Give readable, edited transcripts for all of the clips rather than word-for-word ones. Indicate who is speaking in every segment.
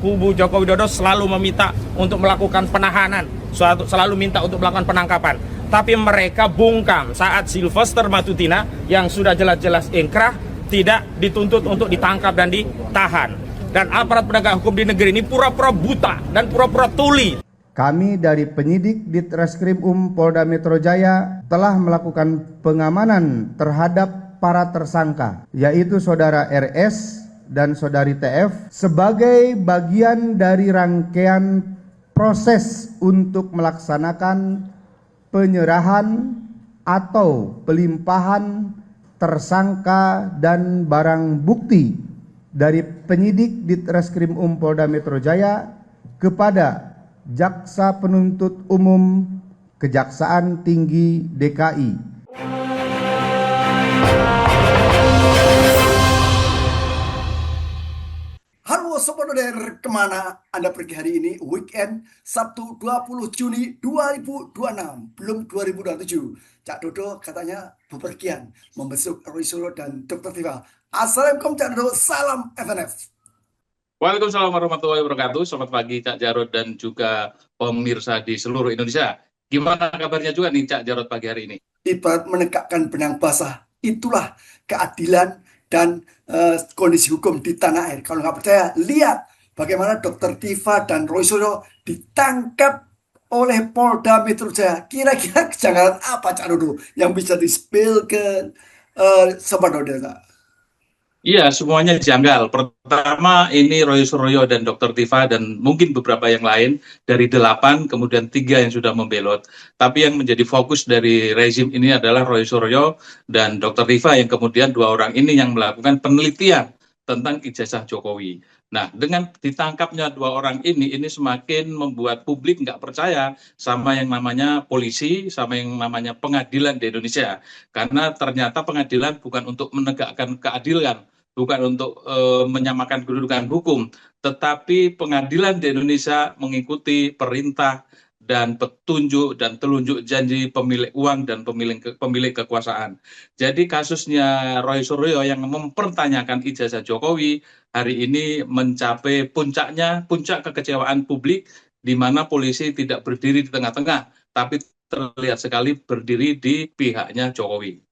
Speaker 1: kubu Joko Widodo selalu meminta untuk melakukan penahanan, selalu minta untuk melakukan penangkapan. Tapi mereka bungkam saat Sylvester Matutina yang sudah jelas-jelas inkrah tidak dituntut untuk ditangkap dan ditahan. Dan aparat penegak hukum di negeri ini pura-pura buta dan pura-pura tuli.
Speaker 2: Kami dari penyidik Ditreskrim Polda Metro Jaya telah melakukan pengamanan terhadap para tersangka, yaitu Saudara RS dan Saudari TF, sebagai bagian dari rangkaian proses untuk melaksanakan penyerahan atau pelimpahan tersangka dan barang bukti dari penyidik Ditreskrim Polda Metro Jaya kepada Jaksa Penuntut Umum Kejaksaan Tinggi DKI.
Speaker 3: Halo Sobat Noder, kemana Anda pergi hari ini? Weekend Sabtu 20 Juni 2026, belum 2027. Cak Dodo katanya bepergian membesuk Roy Suryo dan Dr. Tiva. Assalamualaikum Cak Dodo, salam FNF.
Speaker 4: Waalaikumsalam warahmatullahi wabarakatuh. Selamat pagi Cak Jarod dan juga pemirsa di seluruh Indonesia. Gimana kabarnya juga nih Cak Jarod pagi hari ini?
Speaker 3: Ibarat menegakkan benang basah, itulah keadilan dan kondisi hukum di tanah air. Kalau nggak percaya, lihat bagaimana Dr. Tiva dan Roy Suryo ditangkap oleh Polda Metro Jaya. Kira-kira kejanggalan apa Cak Dodo yang bisa di-spill ke Sobat Noder?
Speaker 4: Iya, semuanya janggal. Pertama, ini Roy Suryo dan Dr. Tiva dan mungkin beberapa yang lain dari 8, kemudian 3 yang sudah membelot. Tapi yang menjadi fokus dari rezim ini adalah Roy Suryo dan Dr. Tiva yang kemudian 2 orang ini yang melakukan penelitian tentang ijazah Jokowi. Nah, dengan ditangkapnya 2 orang ini semakin membuat publik nggak percaya sama yang namanya polisi, sama yang namanya pengadilan di Indonesia. Karena ternyata pengadilan bukan untuk menegakkan keadilan, bukan untuk menyamakan kedudukan hukum, tetapi pengadilan di Indonesia mengikuti perintah dan petunjuk dan telunjuk janji pemilik uang dan pemilik kekuasaan. Jadi kasusnya Roy Suryo yang mempertanyakan ijazah Jokowi hari ini mencapai puncak kekecewaan publik, di mana polisi tidak berdiri di tengah-tengah, tapi terlihat sekali berdiri di pihaknya Jokowi.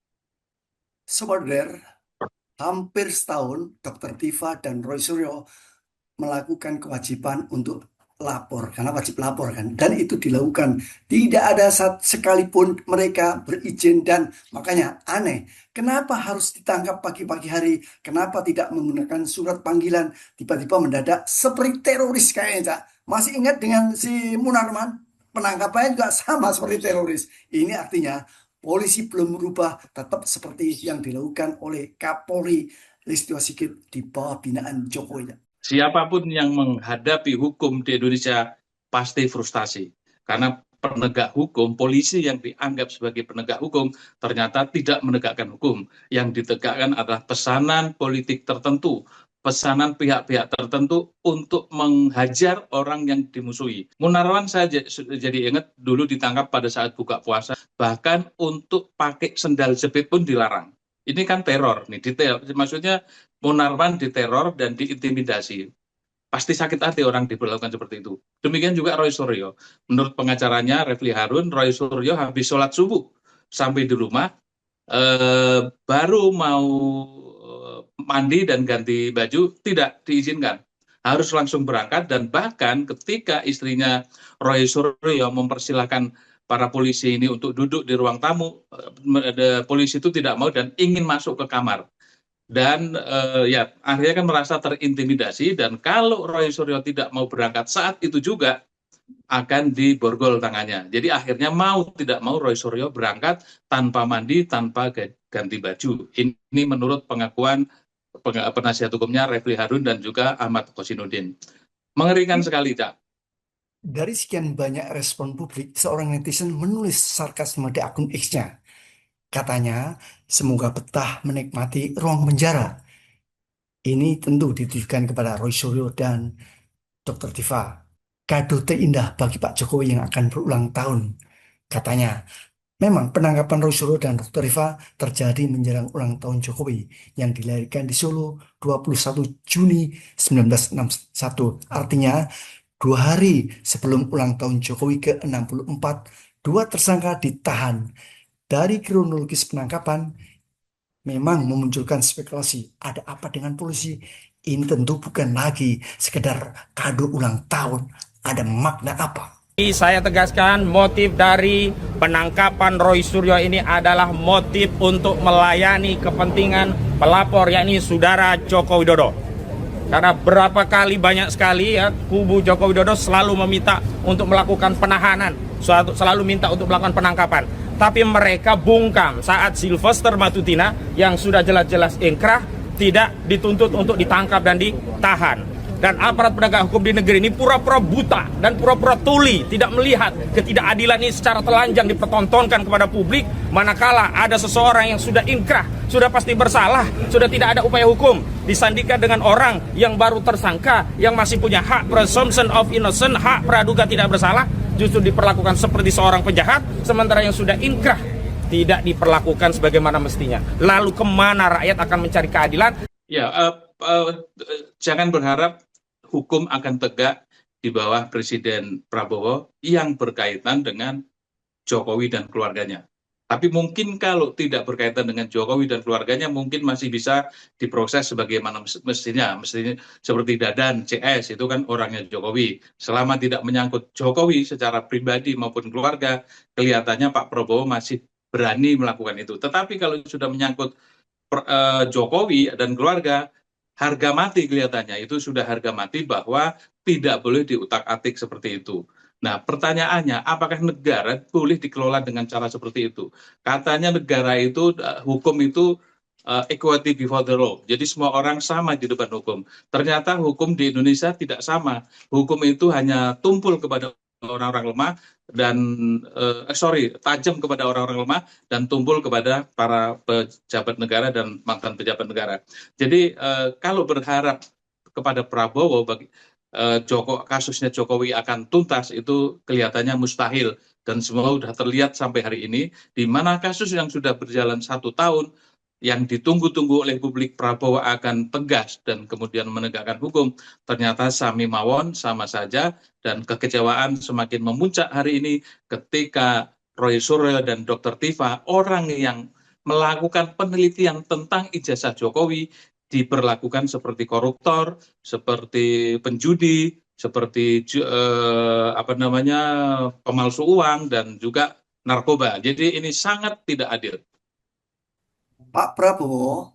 Speaker 3: Sobat Noder, hampir setahun Dr. Tiva dan Roy Suryo melakukan kewajiban untuk lapor, karena wajib lapor kan, dan itu dilakukan. Tidak ada sekalipun mereka berizin, dan makanya aneh, kenapa harus ditangkap pagi-pagi hari, kenapa tidak menggunakan surat panggilan, tiba-tiba mendadak seperti teroris kayaknya, Cak. Masih ingat dengan si Munarman? Penangkapannya juga sama seperti teroris. Ini artinya polisi belum berubah, tetap seperti yang dilakukan oleh Kapolri Listio Sigit di bawah binaan Jokowi.
Speaker 4: Siapapun yang menghadapi hukum di Indonesia pasti frustasi. Karena penegak hukum, polisi yang dianggap sebagai penegak hukum, ternyata tidak menegakkan hukum. Yang ditegakkan adalah pesanan politik tertentu, pesanan pihak-pihak tertentu untuk menghajar orang yang dimusuhi. Munarwan saya jadi ingat dulu ditangkap pada saat buka puasa, bahkan untuk pakai sendal jepit pun dilarang. Ini kan teror nih, detail. Maksudnya Munarwan diteror dan diintimidasi. Pasti sakit hati orang diperlakukan seperti itu. Demikian juga Roy Suryo. Menurut pengacaranya Refli Harun, Roy Suryo habis sholat subuh sampai di rumah, baru mau mandi dan ganti baju, tidak diizinkan. Harus langsung berangkat, dan bahkan ketika istrinya Roy Suryo mempersilahkan para polisi ini untuk duduk di ruang tamu, polisi itu tidak mau dan ingin masuk ke kamar. Dan ya akhirnya kan merasa terintimidasi, dan kalau Roy Suryo tidak mau berangkat saat itu juga akan diborgol tangannya. Jadi akhirnya mau tidak mau Roy Suryo berangkat tanpa mandi, tanpa ganti baju. Ini menurut pengakuan penasihat hukumnya Refli Harun dan juga Ahmad Kosinudin. Mengerikan sekali, Cak.
Speaker 3: Dari sekian banyak respon publik, seorang netizen menulis sarkasme di akun X-nya. Katanya, semoga betah menikmati ruang penjara. Ini tentu ditujukan kepada Roy Suryo dan Dr. Tiva. Kado terindah bagi Pak Jokowi yang akan berulang tahun. Katanya, Memang penangkapan Roy Suryo dan Dr. Rifa terjadi menjelang ulang tahun Jokowi yang dilahirkan di Solo 21 Juni 1961. Artinya, 2 hari sebelum ulang tahun Jokowi ke-64, dua tersangka ditahan. Dari kronologis penangkapan, memang memunculkan spekulasi, ada apa dengan polisi? Ini tentu bukan lagi sekedar kado ulang tahun, ada makna apa?
Speaker 1: Saya tegaskan motif dari penangkapan Roy Suryo ini adalah motif untuk melayani kepentingan pelapor, yakni saudara Joko Widodo. Karena berapa kali banyak sekali ya kubu Joko Widodo selalu meminta untuk melakukan penahanan, selalu minta untuk melakukan penangkapan. Tapi mereka bungkam saat Sylvester Matutina yang sudah jelas-jelas ingkrah tidak dituntut untuk ditangkap dan ditahan. Dan aparat penegak hukum di negeri ini pura-pura buta dan pura-pura tuli, tidak melihat ketidakadilan ini secara telanjang dipertontonkan kepada publik, manakala ada seseorang yang sudah ingkrah, sudah pasti bersalah, sudah tidak ada upaya hukum, disandingkan dengan orang yang baru tersangka, yang masih punya hak presumption of innocence, hak praduga tidak bersalah, justru diperlakukan seperti seorang penjahat, sementara yang sudah ingkrah tidak diperlakukan sebagaimana mestinya. Lalu kemana rakyat akan mencari keadilan?
Speaker 4: Ya, jangan berharap hukum akan tegak di bawah Presiden Prabowo yang berkaitan dengan Jokowi dan keluarganya. Tapi mungkin kalau tidak berkaitan dengan Jokowi dan keluarganya, mungkin masih bisa diproses sebagaimana mestinya. Mestinya seperti Dadan, CS, itu kan orangnya Jokowi. Selama tidak menyangkut Jokowi secara pribadi maupun keluarga, kelihatannya Pak Prabowo masih berani melakukan itu. Tetapi kalau sudah menyangkut Jokowi dan keluarga, harga mati kelihatannya itu sudah harga mati bahwa tidak boleh diutak-atik seperti itu. Nah, pertanyaannya, apakah negara boleh dikelola dengan cara seperti itu? Katanya negara itu, hukum itu equality before the law. Jadi semua orang sama di depan hukum. Ternyata hukum di Indonesia tidak sama. Hukum itu hanya tumpul kepada orang-orang lemah dan tajam kepada orang-orang lemah dan tumpul kepada para pejabat negara dan mantan pejabat negara. Jadi kalau berharap kepada Prabowo kasusnya Jokowi akan tuntas itu kelihatannya mustahil, dan semua sudah terlihat sampai hari ini, di mana kasus yang sudah berjalan 1 tahun yang ditunggu-tunggu oleh publik Prabowo akan tegas dan kemudian menegakkan hukum, ternyata sami mawon sama saja, dan kekecewaan semakin memuncak hari ini ketika Roy Suryo dan Dr. Tifa, orang yang melakukan penelitian tentang ijazah Jokowi, diperlakukan seperti koruptor, seperti penjudi, seperti pemalsu uang dan juga narkoba. Jadi ini sangat tidak adil.
Speaker 3: Pak Prabowo,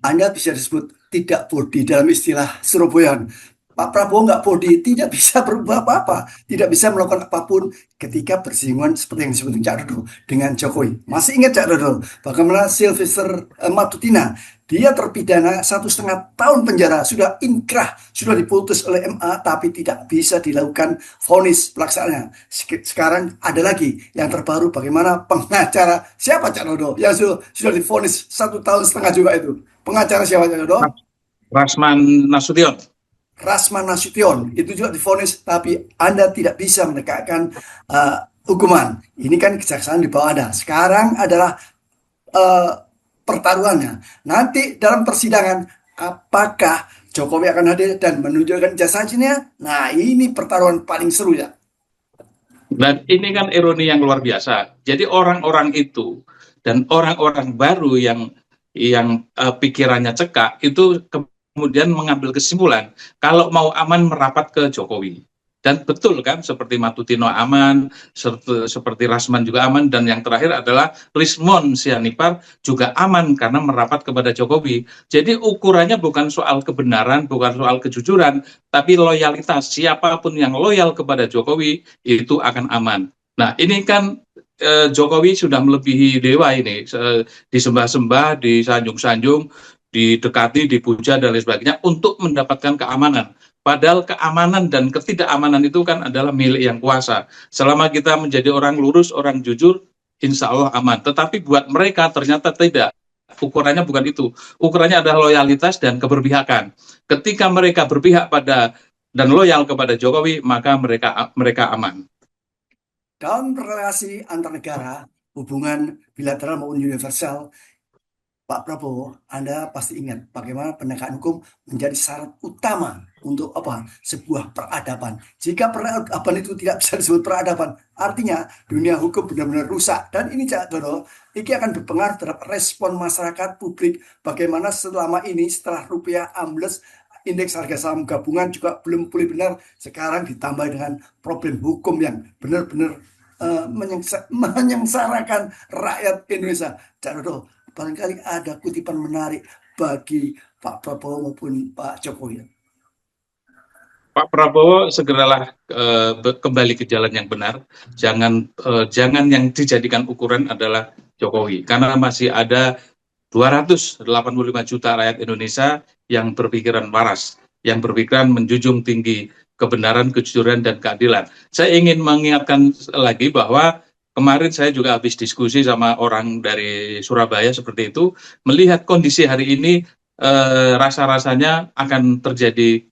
Speaker 3: Anda bisa disebut tidak body dalam istilah Surabayaan. Pak Prabowo nggak body, tidak bisa berubah apa-apa, tidak bisa melakukan apapun ketika bersinggungan seperti yang disebut Cak Dodo dengan Jokowi. Masih ingat Cak Dodo, bagaimana Sylvester Matutina, dia terpidana 1,5 tahun penjara, sudah inkrah, sudah diputus oleh MA, tapi tidak bisa dilakukan vonis pelaksanaannya. Sekarang ada lagi yang terbaru, bagaimana pengacara siapa Cak Dodo yang sudah divonis 1,5 tahun juga itu. Pengacara siapa Cak Dodo?
Speaker 4: Rasman Nasution.
Speaker 3: Rasman Nasution itu juga divonis, tapi Anda tidak bisa menegakkan hukuman. Ini kan kejaksaan di bawah Anda. Sekarang adalah pertaruhannya. Nanti dalam persidangan, apakah Jokowi akan hadir dan menunjukkan jasanya? Nah, ini pertaruhan paling seru ya.
Speaker 4: Dan ini kan ironi yang luar biasa. Jadi orang-orang itu dan orang-orang baru yang pikirannya cekak itu kemudian mengambil kesimpulan kalau mau aman merapat ke Jokowi. Dan betul kan, seperti Matutino aman, seperti Rasman juga aman, dan yang terakhir adalah Lismon Sianipar juga aman karena merapat kepada Jokowi. Jadi ukurannya bukan soal kebenaran, bukan soal kejujuran, tapi loyalitas. Siapapun yang loyal kepada Jokowi itu akan aman. Nah, ini kan Jokowi sudah melebihi dewa ini, disembah-sembah, disanjung-sanjung, didekati, dipuja, dan lain sebagainya untuk mendapatkan keamanan. Padahal keamanan dan ketidakamanan itu kan adalah milik yang kuasa. Selama kita menjadi orang lurus, orang jujur, insya Allah aman. Tetapi buat mereka ternyata tidak. Ukurannya bukan itu. Ukurannya adalah loyalitas dan keberpihakan. Ketika mereka berpihak pada dan loyal kepada Jokowi, maka mereka aman.
Speaker 3: Dalam relasi antar negara, hubungan bilateral maupun universal. Pak Prabowo, Anda pasti ingat bagaimana penegakan hukum menjadi syarat utama untuk apa? Sebuah peradaban. Jika peradaban itu tidak bisa disebut peradaban, artinya dunia hukum benar-benar rusak. Dan ini Cak Dono, ini akan berpengaruh terhadap respon masyarakat publik. Bagaimana selama ini setelah rupiah ambles, indeks harga saham gabungan juga belum pulih benar. Sekarang ditambah dengan problem hukum yang benar-benar menyengsarakan rakyat Indonesia. Cak Dono, barangkali ada kutipan menarik bagi Pak Prabowo maupun Pak Jokowi.
Speaker 4: Pak Prabowo segeralah kembali ke jalan yang benar. Jangan yang dijadikan ukuran adalah Jokowi, karena masih ada 285 juta rakyat Indonesia yang berpikiran waras, yang berpikiran menjunjung tinggi kebenaran, kejujuran, dan keadilan. Saya ingin mengingatkan lagi bahwa kemarin saya juga habis diskusi sama orang dari Surabaya seperti itu, melihat kondisi hari ini rasa-rasanya akan terjadi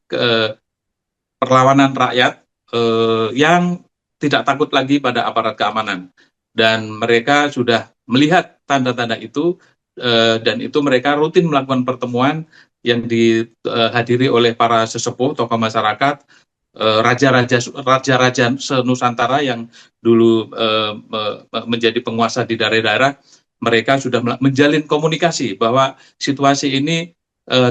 Speaker 4: perlawanan rakyat yang tidak takut lagi pada aparat keamanan. Dan mereka sudah melihat tanda-tanda itu, dan itu mereka rutin melakukan pertemuan yang dihadiri oleh para sesepuh, tokoh masyarakat, raja-raja senusantara yang dulu menjadi penguasa di daerah-daerah. Mereka sudah menjalin komunikasi bahwa situasi ini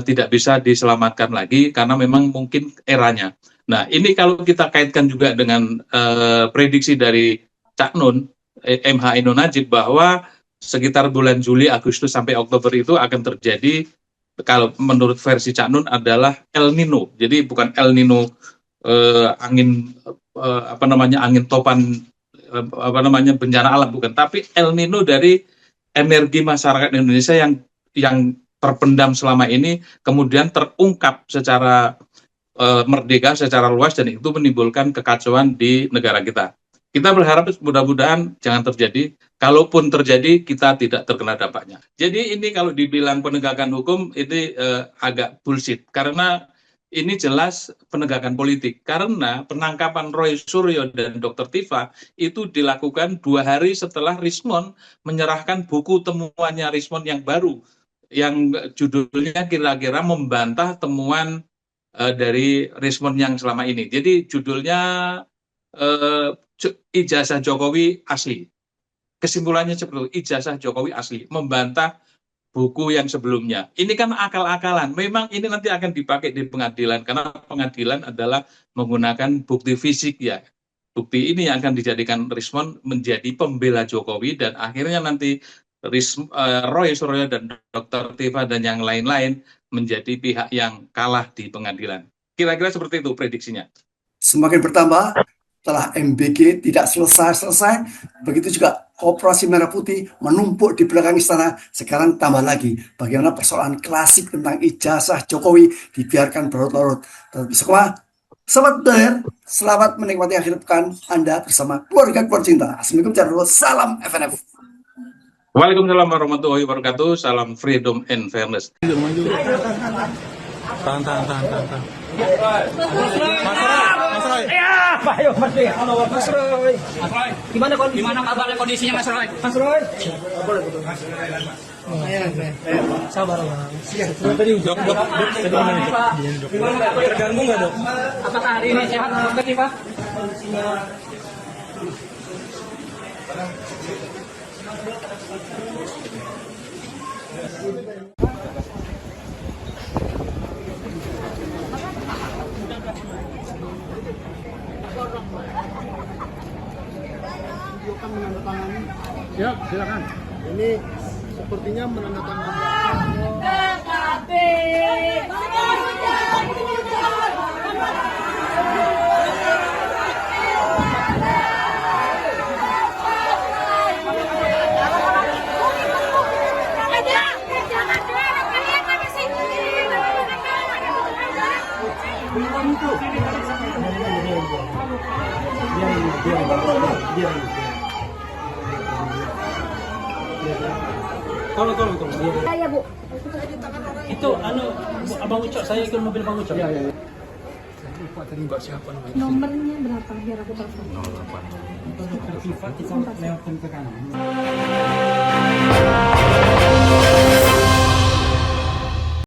Speaker 4: tidak bisa diselamatkan lagi karena memang mungkin eranya. Nah, ini kalau kita kaitkan juga dengan prediksi dari Cak Nun, MH Ainun Najib, bahwa sekitar bulan Juli, Agustus sampai Oktober itu akan terjadi, kalau menurut versi Cak Nun, adalah El Nino. Jadi bukan El Nino angin angin topan bencana alam, bukan, tapi El Nino dari energi masyarakat Indonesia yang terpendam selama ini kemudian terungkap secara merdeka, secara luas, dan itu menimbulkan kekacauan di negara kita. Kita berharap mudah-mudahan jangan terjadi. Kalaupun terjadi, kita tidak terkena dampaknya. Jadi ini kalau dibilang penegakan hukum ini agak bullshit, karena ini jelas penegakan politik. Karena penangkapan Roy Suryo dan Dr. Tifa itu dilakukan 2 hari setelah Rismond menyerahkan buku temuannya Rismond yang baru, yang judulnya kira-kira membantah temuan dari Rismond yang selama ini. Jadi judulnya ijazah Jokowi asli. Kesimpulannya seperti itu, ijazah Jokowi asli, membantah buku yang sebelumnya. Ini kan akal-akalan. Memang ini nanti akan dipakai di pengadilan, karena pengadilan adalah menggunakan bukti fisik ya. Bukti ini yang akan dijadikan Rismond menjadi pembela Jokowi, dan akhirnya nanti Roy Suryo dan Dr. Tifa dan yang lain-lain menjadi pihak yang kalah di pengadilan. Kira-kira seperti itu prediksinya.
Speaker 3: Semakin bertambah, setelah MBG tidak selesai-selesai, begitu juga Operasi Merah Putih menumpuk di belakang istana. Sekarang tambah lagi bagaimana persoalan klasik tentang ijazah Jokowi dibiarkan berlarut-larut. Tapi semua Sobat Doer, selamat menikmati akhir pekan Anda bersama keluarga cinta. Assalamualaikum, salam FNF.
Speaker 4: Waalaikumsalam warahmatullahi wabarakatuh. Salam freedom and fairness.
Speaker 5: Tahan. Mas Roy.
Speaker 6: Ya, ayo Mas Roy. Halo Mas Roy. Gimana kabarnya kondisinya Mas Roy? Mas Roy. Sabar Mas.
Speaker 5: Tadi dok. Terganggu nggak dok?
Speaker 6: Apakah hari ini sehat Dr. Tifa?
Speaker 5: Ya, silakan. Ini sepertinya menandatangani. Tolong.
Speaker 7: Ya, Bu.
Speaker 6: Itu Abang Ucok, saya ikut mobil Bang Ucok.
Speaker 5: Ya.
Speaker 7: Nomornya berapa biar aku telepon?
Speaker 6: Kita lewatkan ke kanan.